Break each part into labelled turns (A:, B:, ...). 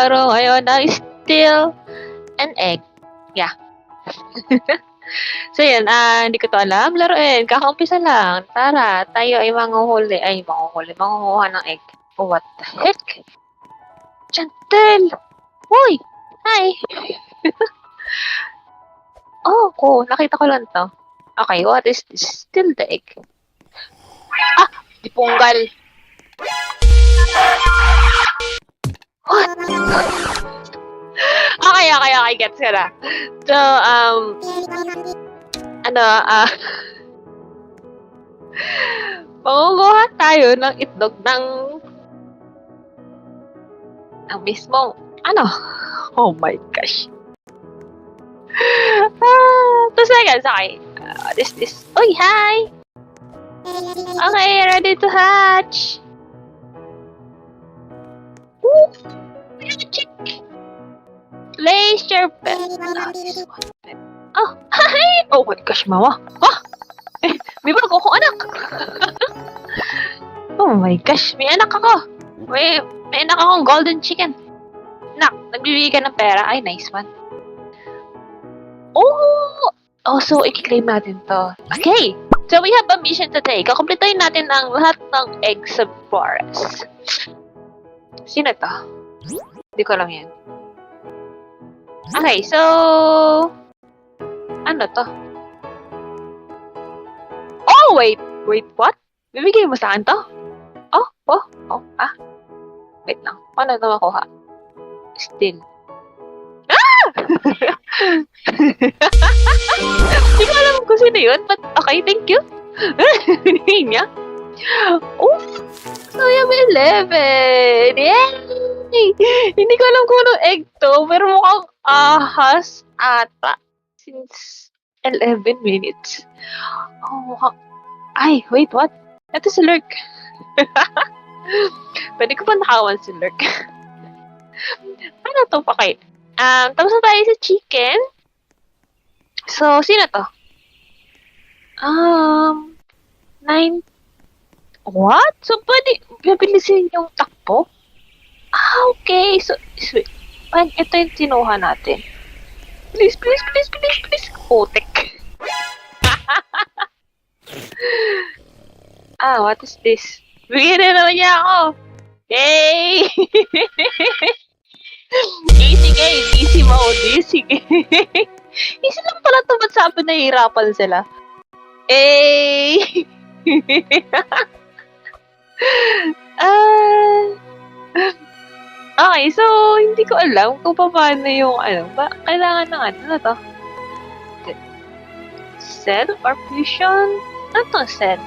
A: laro ngayon ay still an egg. Yeah. So yun, hindi ko to alam. Laruin, kakaumpisa lang. Tara, tayo ay mangunguha ng egg. Oh, what the heck? Chantel! Hoy! Hi! Oh, cool. Nakita ko lang to. Okay, what is this? Still the egg. Ah! Dipunggal. What? Okay, gets ko na. So, mangunguha tayo ng itlog ng mismong, oh my gosh. Tapos guys, okay. What is this? Uy, hi! Okay, ready to hatch. Ooh, chick. Place your bet. Oh, hi! Oh my gosh, mama. May bago akong anak. Oh my gosh, may anak ako. May anak akong golden chicken. Nak, nagbibigay ka ng pera. Ay, nice one. Oh, so i-claim natin to. Okay, so we have a mission today. Kakumplituhin natin ang lahat ng eggs sa forest. Sino to? Hindi ko alam yan. Okay, so... ano to? Oh, wait, what? Bibigay mo sa akin to? Wait lang. Paano ito makuha? Still. Hindi ko alam kung sino yun, but okay, thank you. Hindi niya. Oh, so I have 11. Yay! Hindi ko alam kung anong egg to, pero mukhang ahas ata. Since 11 minutes. Oh, mukhang... Ay, wait, what? Ito si Lurk. Pwede ko pa nakawan si Lurk. Ano to pa kayo? Tapos na tayo sa chicken. So, sino to? 9. What? So, pwede bibilisin yung takbo? Okay. So, ito yung tinuha natin. Please. Putik. What is this? Bigyan na naman niya ako. Yay! Easy game. Easy mode. Easy game. Easy lang pala ito. Ba't sabi nahihirapan sila? Okay, so hindi ko alam kung paano yung kailangan ng ano na to? Cell or fusion? Ano to cell?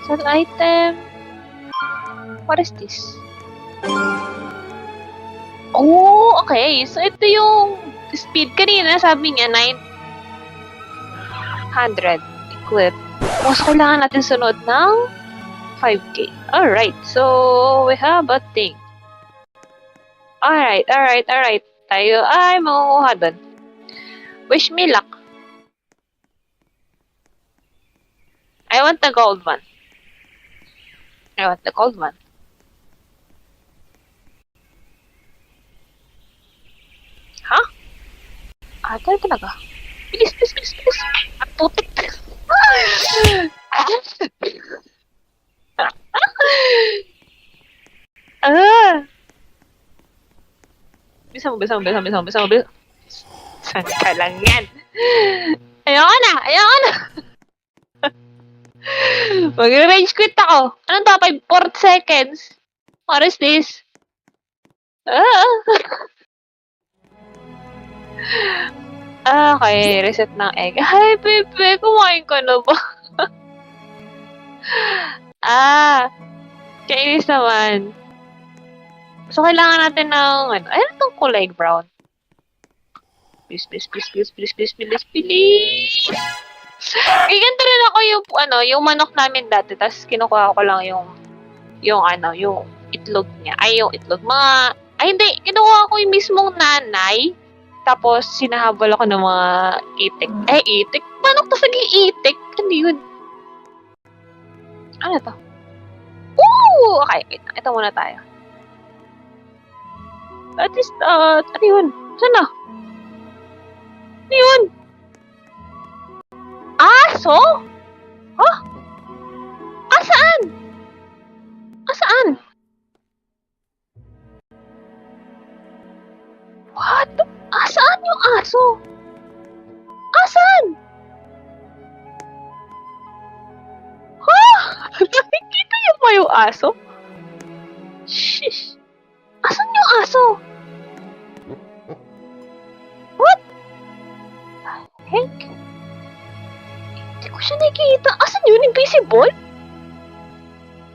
A: Cell item? What is this? Oh, okay. So ito yung speed kanina, sabi niya 900 equip. So kailangan natin sunod ng 5k. Alright, so we have a thing. Alright. Tayo ay mangunguha doon. Wish me luck. I want the gold one. Huh? Tayo talaga. Bilis. At putik. Bisa mo. Saan ka lang yan? Ayoko na. Mag-rage quit ako. Anong to? 4 seconds. What is this? Okay, reset ng egg. Hi, Pepe! Kumain ka na ba? Kainis naman. So, kailangan natin ng, ayun itong kulay brown. Please. Ganito rin ako yung manok namin dati, tapos kinukuha ko lang yung itlog niya. Yung itlog. Hindi, kinukuha ko yung mismong nanay, tapos sinahabol ako ng mga itik. Itik? Manok to nag-iitik? Ano yun? Ano to? Okay, wait. Ito muna tayo. What is that? Ano yun? Saan na? Ano yun? Aso? Huh? Asaan? Asaan? What? Asaan yung aso? Asan? Huh? Nakikita niyo ba yung aso? Shish. Asan yung aso? What? Heck? Hindi ko siya nakikita. Asan yun? Invisible?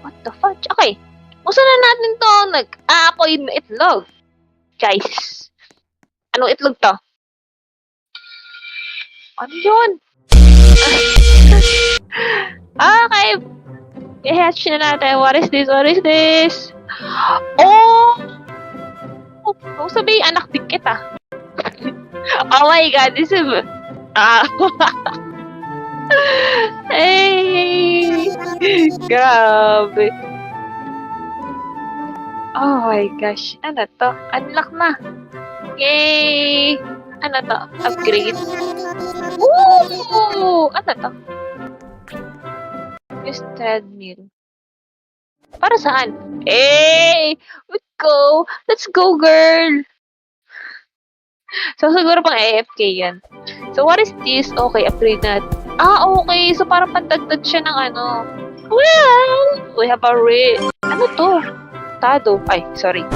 A: What the fudge? Okay. Usa na natin to. Nag-aapoy na itlog. Guys. Anong itlog to? Ano yun? Okay. I-hatch na natin. What is this? What is this? Oh! Kung sabihin, anak din kita. Oh my God, this is... Ah. Hey! Grabe. Oh my gosh. Ano to? Unlock na. Yay! Ano to? Upgrade. Woo! Ano to? Use treadmill. Para saan? Hey! Let's go! Let's go, girl! So, siguro pang AFK yan. So, what is this? Okay, upgrade na. Okay. So, parang pandagdag siya ng ano. Well, we have a Ano to? Tado. Ay, sorry.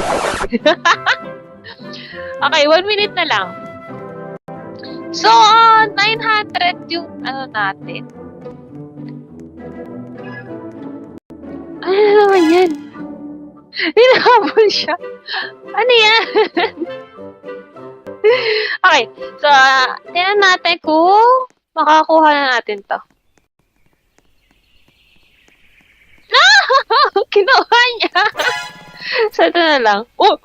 A: Okay, 1 minute na lang. So, 900 yung ano natin. Ano naman yan? Hinahabol siya. Ano yan? Okay. So, tingnan natin kung makakuha na natin to. Kinuha niya. So, ito na lang. Oh!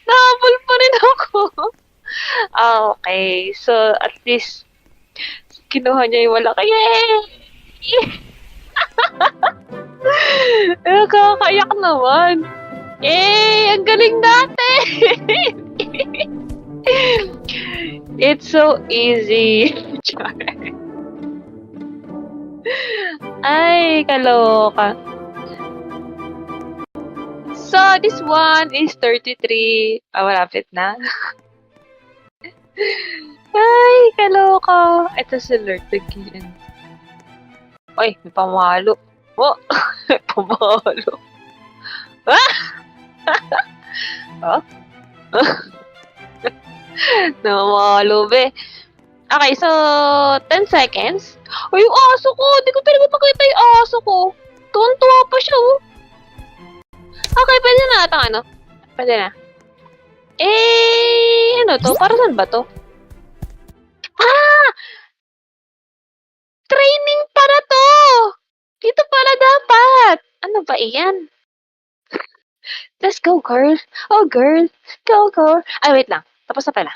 A: Nahabol pa rin ako. Okay. So, at least, kinuha niya yung wala. Nakakayak naman. Ang galing natin. It's so easy. Ay, kaloka. So, this one is 33. Malapit na. Ay, kaloka. Ito si Lord again. Ay, may pamalo. Oh, may pamalo. Ah! Oh? Namamalo, be. Okay, so, 10 seconds. Ay, yung aso ko! Hindi ko talaga makita yung aso ko. Tuwan-tuwa pa siya, oh. Okay, pwede na ata, ano? Pwede na. Ano to? Para saan ba to? Training para to! Dito pala dapat! Ano ba iyan? Let's go, girl. Oh, girl. Go, go. Ay, wait lang. Tapos na pala.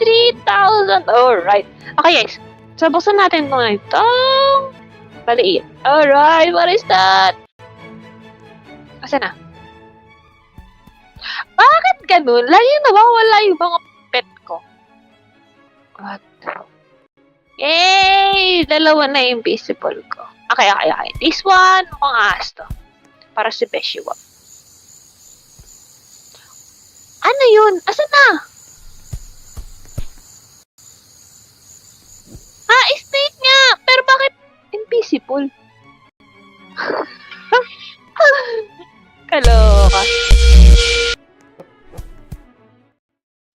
A: 3,000. Alright. Okay, guys. So, buksan natin ito. Baliit. Alright, what is that? Asa na? Bakit ganun? Lagi nawawala yung mga pet ko. What? Yay! Dalawa na yung invisible ko. Okay. This one, mukhang ahas to. Para si Beshiwa. Ano yun? Asan na? Snake nga! Pero bakit invisible? Kaloka.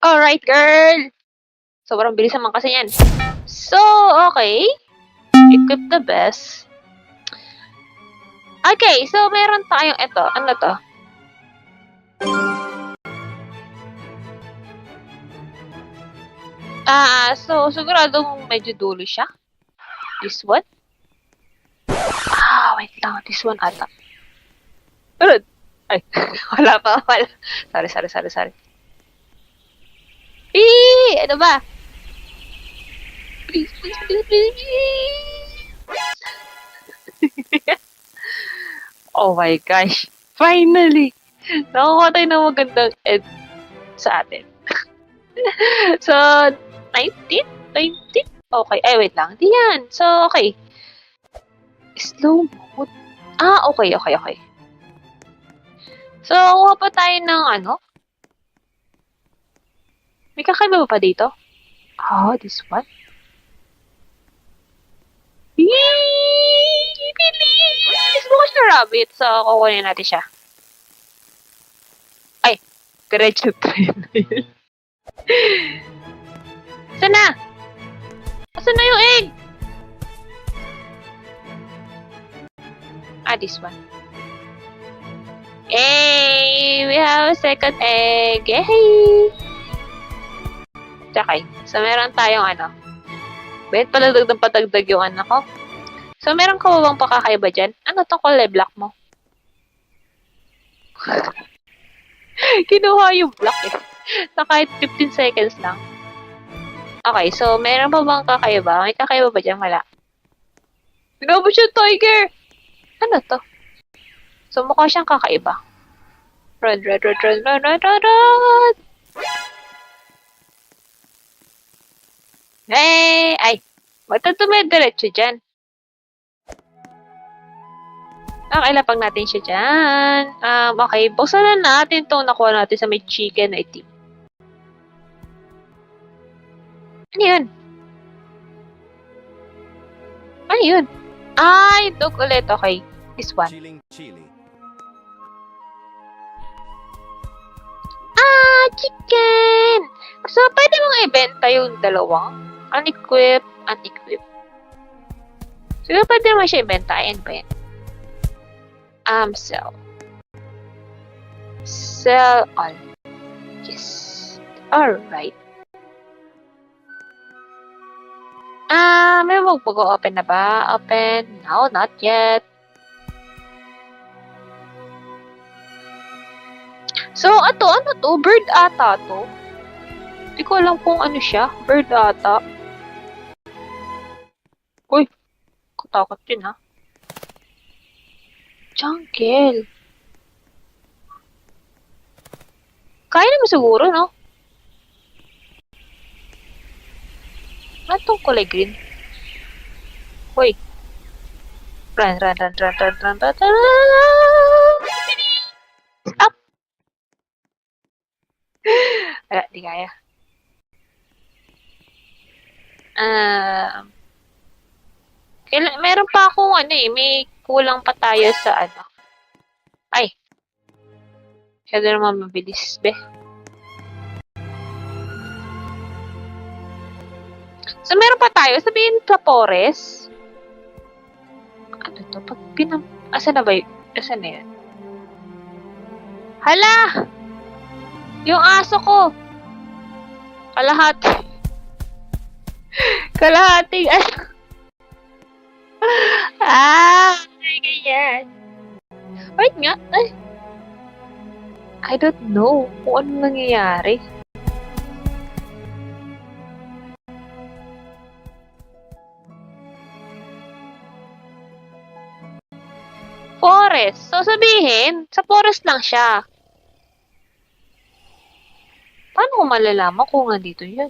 A: Alright, girl! Sobrang bilis naman kasi yan. So, okay. Equip the best. Okay, so meron tayong ito. Ano to? So siguradong medyo dulo siya. This one? Wait lang. This one ata. Ay, wala pa. Sorry. Ano ba? Please, please, please, please. Oh my gosh. Finally! Nakakuha tayo ng magandang end sa atin. So, 19? 20? Okay. Ay, wait lang. Di yan. So, okay. Slow mode. Ah, okay, okay, okay. So, kuha pa tayo ng ano? May kakaiba pa dito? Oh, this one? Yay! Bilis! Bukas na rabbit. So, kukunin natin siya. Ay, diretso tayo na yun. Saan na? Saan na yung egg? Ah, this one. Yay! We have a second egg! Yay! Okay. So, meron tayong ano. Wait, palagdag ng patagdag yung anak ko. So, meron ka ba bang pakakaiba dyan? Ano tong kulay black mo? Kinuha yung black eh. So, kahit 15 seconds lang. Okay, so, meron pa bang kakaiba? May kakaiba ba dyan? Wala. Pinabot siya, tiger! Ano to? So, mukha siyang kakaiba. Run, run, run, run, run, run, run, run! Hey! Ay! Magtatumid diretso dyan. Okay, lapag natin siya dyan. Okay, buksan na natin itong nakuha natin sa may chicken na itim. Ano yun? Ano yun? Ay, dog ulit. Okay, this one.
B: Chili.
A: Ah, chicken! So, pwede mong ibenta yung dalawang. Unequip. Siguro pwede naman siya ibenta. Ayan ba yan? Sell. Sell all. Yes. Alright. May mag-open na ba? Open. No, not yet. So, ano to? Bird ata to. Hindi ko alam kung ano siya. Bird ata. Uy, katakot yun ha. Jungle. Kaya naman siguro, no? Ano tong kulay green? Uy. Run. Up! Wala, di kaya. Meron pa akong ano eh, may kulang pa tayo sa ano. Ay. Masyado naman mabilis, be. So, meron pa tayo. Sabihin sa forest. Ano to? Pag Asan na ba yun? Asan na yun? Hala! Yung aso ko! Kalahati. Kalahating aso. Ay, ganyan. Wait nga. Ay. I don't know kung ano nangyayari. Forest. So, sabihin, sa forest lang siya. Paano ko malalaman kung nandito yun?